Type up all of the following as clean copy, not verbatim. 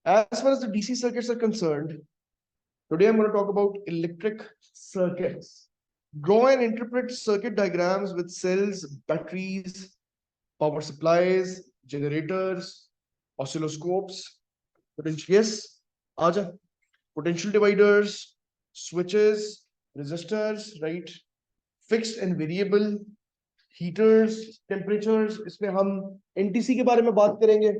As far as the DC circuits are concerned, today I'm going to talk about electric circuits. Draw and interpret circuit diagrams with cells, batteries, power supplies, generators, oscilloscopes, yes, Aja, potential dividers, switches, resistors, right? Fixed and variable, heaters, temperatures. इसमें हम NTC के बारे में बात करेंगे.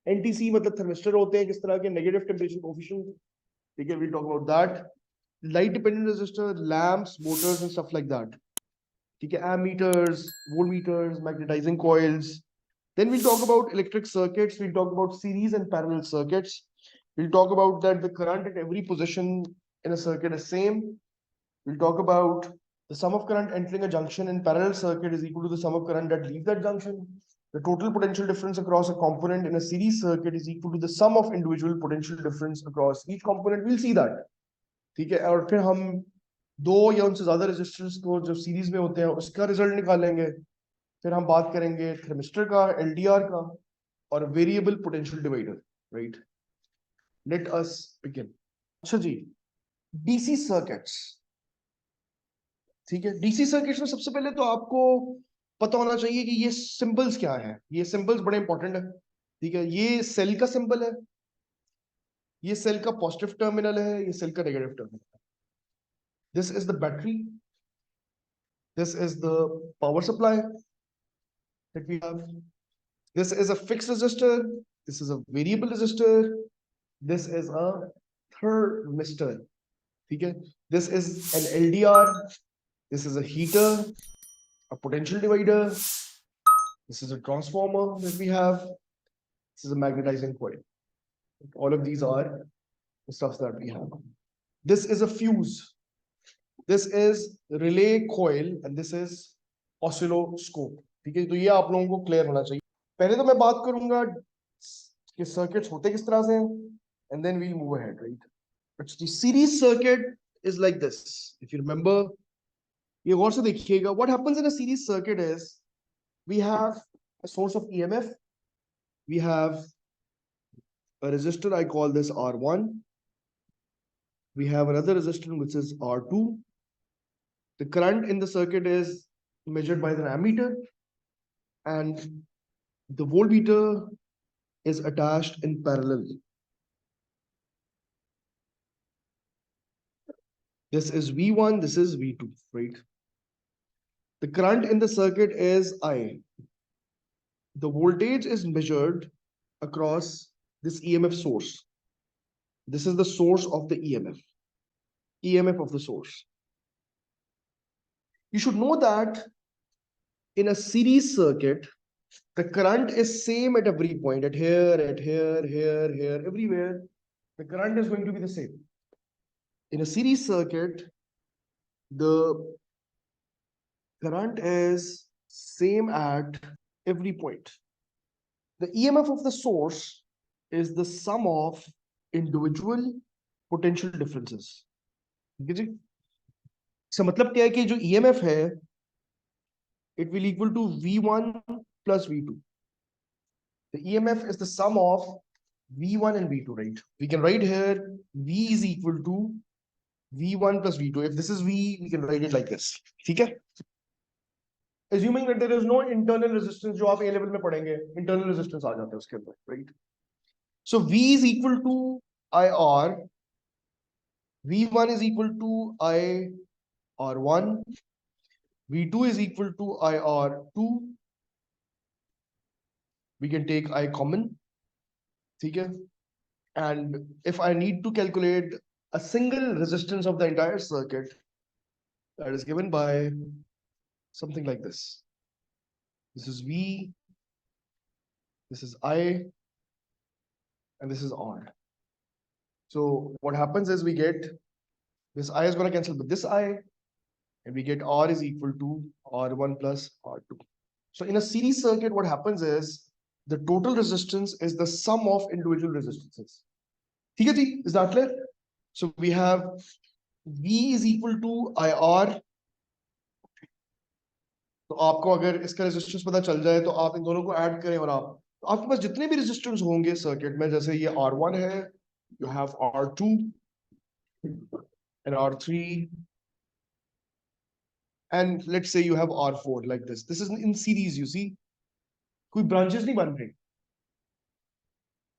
NTC मतलब thermistor होते हैं किस तरह के, नेगेटिव टेम्परेचर कोफिशिएंट. ठीक है, we'll talk about that. Light dependent resistor, lamps, motors and stuff like that. ठीक है, ammeters, voltmeters, magnetizing coils. Then we'll talk about electric circuits. We'll talk about series and parallel circuits. We'll talk about that the current at every position in a circuit is same. We'll talk about the sum of current entering a junction in parallel circuit is equal to the sum of current that leaves that junction. The total potential difference across a component in a series circuit is equal to the sum of individual potential difference across each component. We'll see that. ठीक है, और फिर हम दो या उनसे ज्यादा resistance को जो सीरीज में होते हैं उसका रिजल्ट निकालेंगे. फिर हम बात करेंगे थर्मिस्टर का, एलडीआर का और variable potential divider. Right, let us begin. अच्छा जी, डीसी सर्किट्स. ठीक है, डीसी सर्किट्स में सबसे पहले तो आपको पता होना चाहिए कि ये सिंबल्स क्या है. ये सिंबल्स बड़े इंपॉर्टेंट है. ठीक है, ये सेल का सिंबल है, ये सेल का पॉजिटिव टर्मिनल है, ये सेल का नेगेटिव टर्मिनल है. This is the battery, this is the power supply that we have. This is a fixed resistor, this is a variable resistor, this is a thermistor. ठीक है, this is an LDR, this is a heater, a potential divider, this is a transformer that we have, this is a magnetizing coil. All of these are the stuff that we have. This is a fuse, this is relay coil, and this is oscilloscope. ठीक है, तो ये आप लोगों को clear होना चाहिए. पहले तो मैं बात करूंगा कि सर्किट्स होते किस तरह से, and then we'll move ahead. Right, but the series circuit is like this. If you remember, ये गौर से देखिएगा, what happens in a series circuit is we have a source of EMF, we have a resistor, I call this R1, we have another resistor which is R2. The current in the circuit is measured by the ammeter, and the voltmeter is attached in parallel. This is V1, this is V2, right? The current in the circuit is I. The voltage is measured across this EMF source. This is the source of the EMF of the source. You should know that in a series circuit, the current is same at every point, at here, here, everywhere. The current is going to be the same. In a series circuit, the current is same at every point. The EMF of the source is the sum of individual potential differences. ठीक है जी, इसका मतलब क्या है कि जो EMF है, it will equal to V1 plus V2. The EMF is the sum of V1 and V2, right? We can write here V is equal to V1 plus V2. If this is V, we can write it like this. ठीक है? Assuming that there is no internal resistance, जो आप A level में पढ़ेंगे, internal resistance आ जाता है उसके अंदर, right? So V is equal to IR. V1 is equal to IR1. V2 is equal to IR2. We can take I common. ठीक है? And if I need to calculate a single resistance of the entire circuit, that is given by something like this. This is V, this is I, and this is R. So what happens is we get this I is going to cancel with this I, and we get R is equal to R1 plus R2. So in a series circuit, what happens is the total resistance is the sum of individual resistances. ठीक है जी, is that clear? So we have V is equal to IR. तो आपको अगर इसका resistance पता चल जाए तो आप इन दोनों को ऐड करें और आप आपके पास जितने भी रेजिस्टेंस होंगे सर्किट में, जैसे ये R1 है, you have R2 and R3, and let's say you have R4 like this. This is in series, you see. कोई branches नहीं बन रही,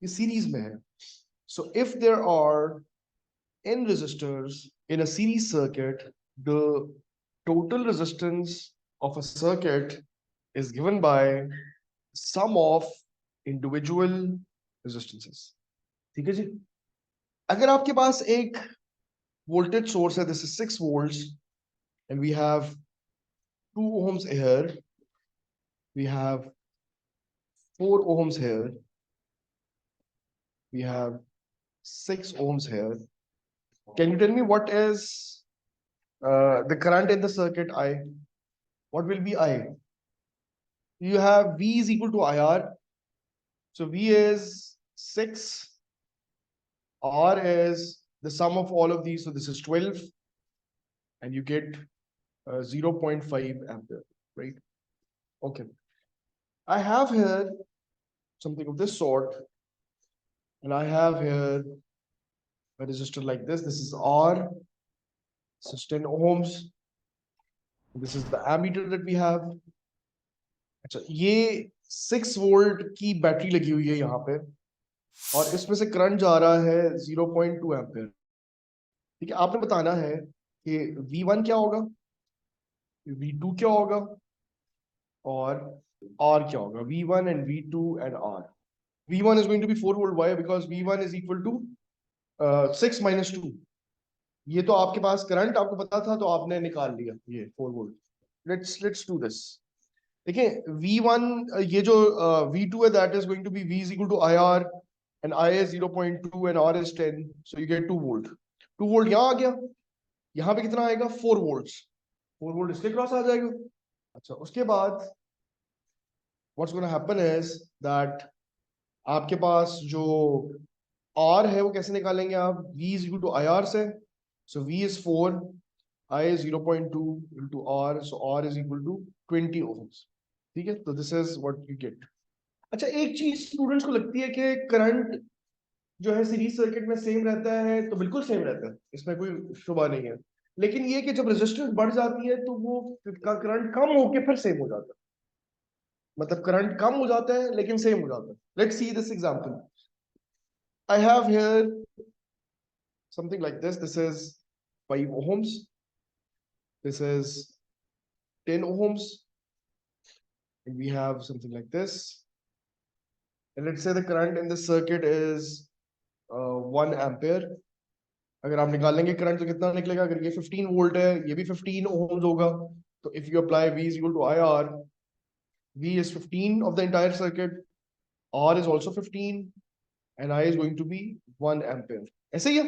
ये series में है. So if there are n resistors in a series circuit, the total resistance of a circuit is given by sum of individual resistances. ठीक है जी. अगर आपके पास एक voltage source है, this is 6 volts, and we have 2 ohms here, we have 4 ohms here, we have 6 ohms here. Can you tell me what is the current in the circuit I? What will be I? You have V is equal to IR. So V is 6. R is the sum of all of these. So this is 12. And you get 0.5 ampere, right? Okay. I have here something of this sort. And I have here a resistor like this. This is R. This is 10 ohms. This is the ammeter that we have. अच्छा, ये 6 volt की battery लगी हुई है यहाँ पे, और इसमें से करंट जा रहा है 0.2 एम्पियर. ठीक है, आपने बताना है कि V1 क्या होगा, V2 क्या होगा, और R क्या होगा. V1 and V2 and R. V1 is going to be 4 volt. Why? Because V1 is equal to 6 minus 2. ये तो आपके पास करंट आपको पता था, तो आपने निकाल लिया ये 4 वोल्ट. Let's do this. देखिए, V1, ये जो V2 है, that is going to be V is equal to IR, and I is 0.2 and R is 10, so you get 2 volt. 2 volt यहाँ आ गया, यहाँ पे कितना आएगा, 4 volts. 4 volt इसके क्रॉस आ जाएगा. अच्छा, उसके बाद what's going to happen is that आपके पास जो R है वो कैसे निकालेंगे आप, V is equal to IR से. So V is 4, I is 0.2 into R, so R is equal to 20 ohms. ठीक है, तो this is what you get. अच्छा, एक चीज स्टूडेंट्स को लगती है कि करंट जो है सीरीज सर्किट में सेम रहता है, तो बिल्कुल सेम रहता है, इसमें कोई शुबा नहीं है. लेकिन ये कि जब रेजिस्टेंस बढ़ जाती है तो वो करंट कम होके फिर सेम हो जाता है. मतलब करंट कम हो जाता है लेकिन सेम हो जाता है. Let's see this example. I have here something like this. This is 5 ohms. This is 10 ohms. And we have something like this. And let's say the current in this circuit is 1 ampere. अगर आप निकालेंगे current तो कितना निकलेगा. अगर ये 15 volt है, ये भी 15 ohms होगा, तो if you apply V is equal to IR, V is 15 of the entire circuit, R is also 15, and I is going to be 1 ampere. ऐसे ही है.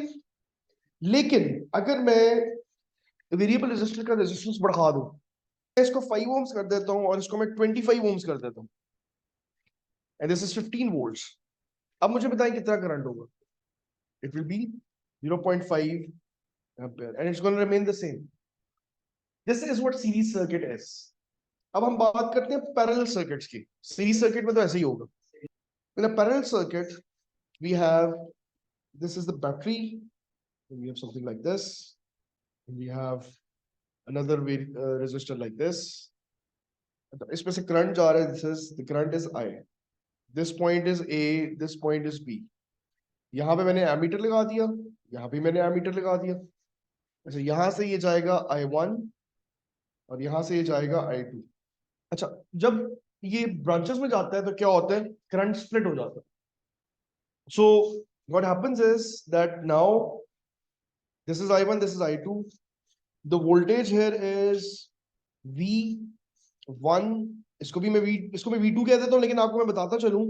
लेकिन अगर मैं वेरिएबल रेजिस्टर का रेजिस्टेंस बढ़ा दूं, इसको 5 ohms कर देता हूं और इसको मैं 25 ohms कर देता हूं, and this is 15 volts. अब मुझे बताएं कितना करंट होगा. It will be 0.5 ampere, and it's going to remain the same. This is what series circuit is. अब हम बात करते हैं पैरेलल सर्किट्स की. सीरीज सर्किट में तो ऐसे ही होगा. In a parallel circuit, we have, this is the battery, and we have something like this, and we have another resistor like this. इसमें से करंट जा रहा है. This is the current is I. This point is A, this point is B. यहाँ पे मैंने ammeter लगा दिया, यहाँ पे मैंने एमीटर लगा दिया. अच्छा, यहाँ से ये जाएगा I1 और यहाँ से ये जाएगा I2. अच्छा, जब ये ब्रांचेस में जाता है तो क्या होता है, करंट स्प्लिट हो जाता है. So what happens is that now this is I1, this is I2. The voltage here is V1. इसको भी मैं V2 कह देता हूँ, लेकिन आपको मैं बताता चलूं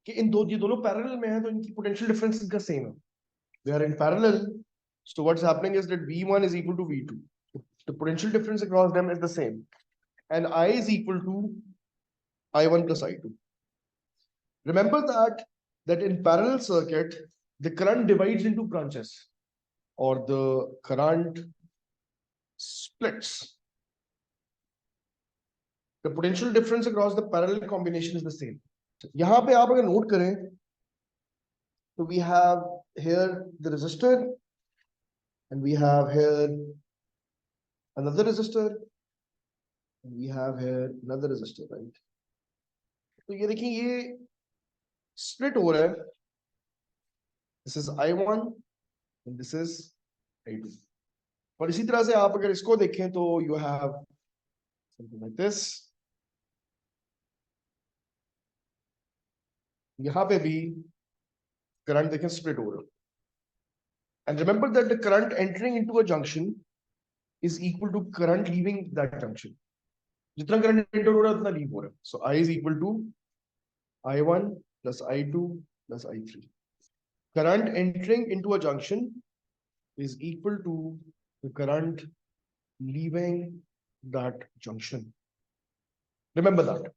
कि ये दोनों पैरेलल में हैं, तो इनकी पोटेंशियल डिफरेंस इनका सेम है. They are in parallel. So what's happening is that V1 is equal to V2. The potential difference across them is the same, and I is equal to I1 plus I2. Remember that in parallel circuit, the current divides into branches, or the current splits. The potential difference across the parallel combination is the same. यहां पे आप अगर note करें तो we have here the resistor and we have here another resistor and we have here another resistor, right? तो ये देखिए ये स्प्लिट हो रहा है. This is I1 and this is I2. और इसी तरह से आप अगर इसको देखें तो you have something like this. यहां पे भी करंट देखें स्प्लिट हो रहा है. And remember that the current entering into a junction is equal to current leaving that junction. जितना करंट एंटर हो रहा है उतना लीव हो रहा है. So I is equal to I1 plus I2 plus I3. Current entering into a junction is equal to the current leaving that junction. Remember that.